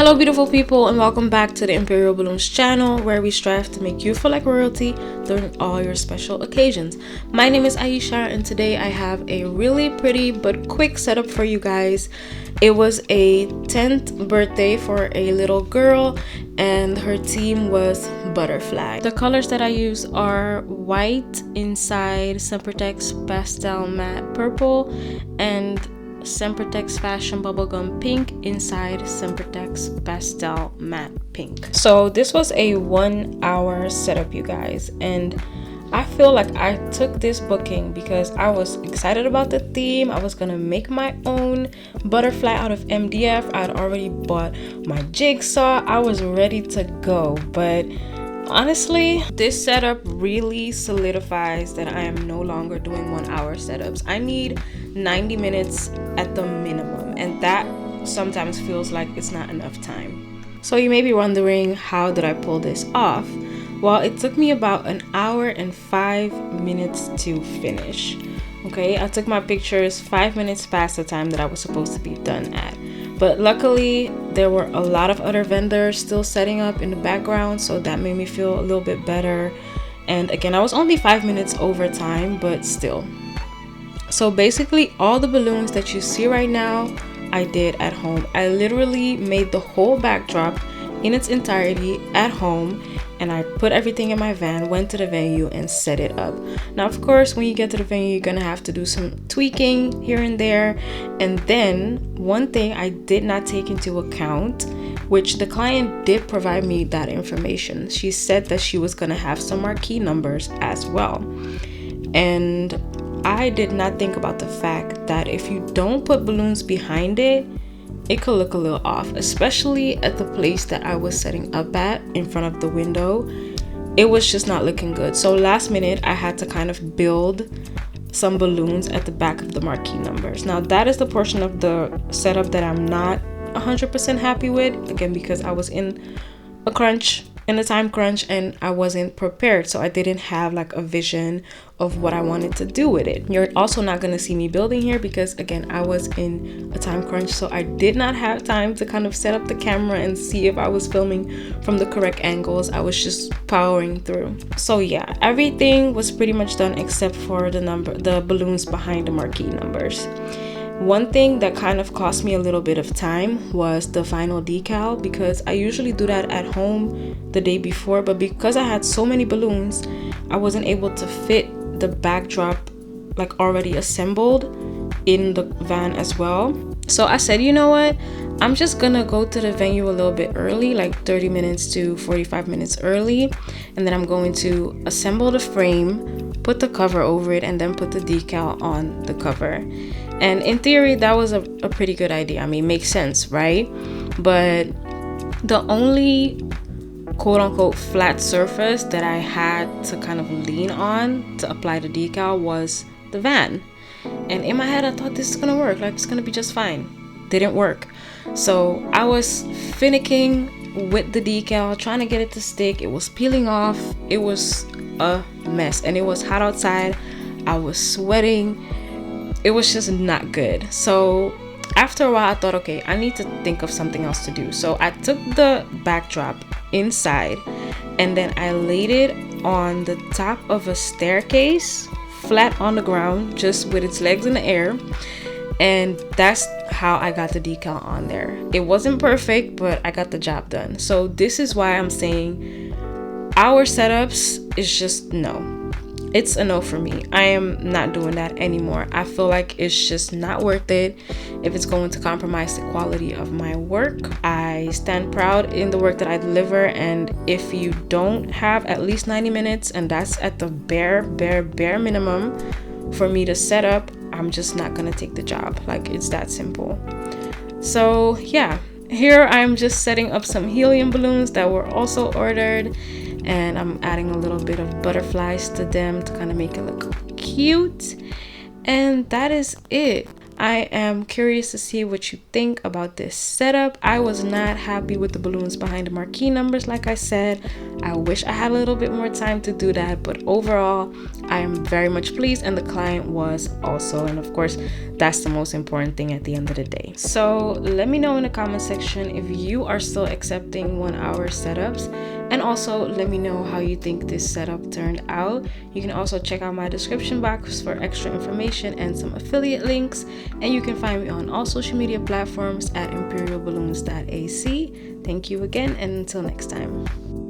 Hello beautiful people, and welcome back to the Imperial Balloons channel, where we strive to make you feel like royalty during all your special occasions. My name is Aisha, and today I have a really pretty but quick setup for you guys. It was a 10th birthday for a little girl, and her theme was butterfly. The colors that I use are white inside Sempertex Pastel Matte Purple and Sempertex Fashion Bubblegum Pink inside Sempertex Pastel Matte Pink. So this was a 1 hour setup, you guys, and I feel like I took this booking because I was excited about the theme. I was gonna make my own butterfly out of MDF. I'd already bought my jigsaw. I was ready to go, but honestly, this setup really solidifies that I am no longer doing 1 hour setups. I need 90 minutes at the minimum, and that sometimes feels like it's not enough time. So you may be wondering, how did I pull this off? Well, it took me about 1 hour and 5 minutes to finish. Okay, I took my pictures 5 minutes past the time that I was supposed to be done at. But luckily, there were a lot of other vendors still setting up in the background, so that made me feel a little bit better. And again, I was only 5 minutes over time, but still. So basically, all the balloons that you see right now, I did at home. I literally made the whole backdrop in its entirety at home, and I put everything in my van, went to the venue, and set it up. Now, of course, when you get to the venue, you're gonna have to do some tweaking here and there. And then one thing I did not take into account, which the client did provide me that information. She said that she was gonna have some marquee numbers as well. And I did not think about the fact that if you don't put balloons behind it, it could look a little off, especially at the place that I was setting up at in front of the window. It was just not looking good. So last minute, I had to kind of build some balloons at the back of the marquee numbers. Now that is the portion of the setup that I'm not 100% happy with, again, because I was in a time crunch, and I wasn't prepared, so I didn't have like a vision of what I wanted to do with it. You're also not going to see me building here because, again, I was in a time crunch, so I did not have time to kind of set up the camera and see if I was filming from the correct angles. I was just powering through. So yeah, everything was pretty much done except for the balloons behind the marquee numbers. One thing that kind of cost me a little bit of time was the final decal, because I usually do that at home the day before, but because I had so many balloons, I wasn't able to fit the backdrop like already assembled in the van as well. So I said, you know what, I'm just gonna go to the venue a little bit early, like 30 minutes to 45 minutes early, and then I'm going to assemble the frame, put the cover over it, and then put the decal on the cover. And in theory, that was a pretty good idea. I mean, makes sense, right? But the only quote-unquote flat surface that I had to kind of lean on to apply the decal was the van. And in my head, I thought this is gonna work, like it's gonna be just fine. Didn't work. So I was finicking with the decal, trying to get it to stick. It was peeling off. It was a mess, and it was hot outside. I was sweating. It was just not good. So after a while, I thought, okay, I need to think of something else to do. So I took the backdrop inside, and then I laid it on the top of a staircase, flat on the ground, just with its legs in the air. And that's how I got the decal on there. It wasn't perfect, but I got the job done. So this is why I'm saying our setups is just no. It's a no for me. I am not doing that anymore. I feel like it's just not worth it if it's going to compromise the quality of my work. I stand proud in the work that I deliver, and if you don't have at least 90 minutes, and that's at the bare minimum for me to set up, I'm just not gonna take the job. Like, it's that simple. So yeah, here I'm just setting up some helium balloons that were also ordered, and I'm adding a little bit of butterflies to them to kind of make it look cute. And that is it. I am curious to see what you think about this setup. I was not happy with the balloons behind the marquee numbers, like I said. I wish I had a little bit more time to do that, but overall, I am very much pleased, and the client was also. And of course, that's the most important thing at the end of the day. So let me know in the comment section if you are still accepting 1 hour setups, and also let me know how you think this setup turned out. You can also check out my description box for extra information and some affiliate links, and you can find me on all social media platforms at imperialballoons.ac. Thank you again, and until next time.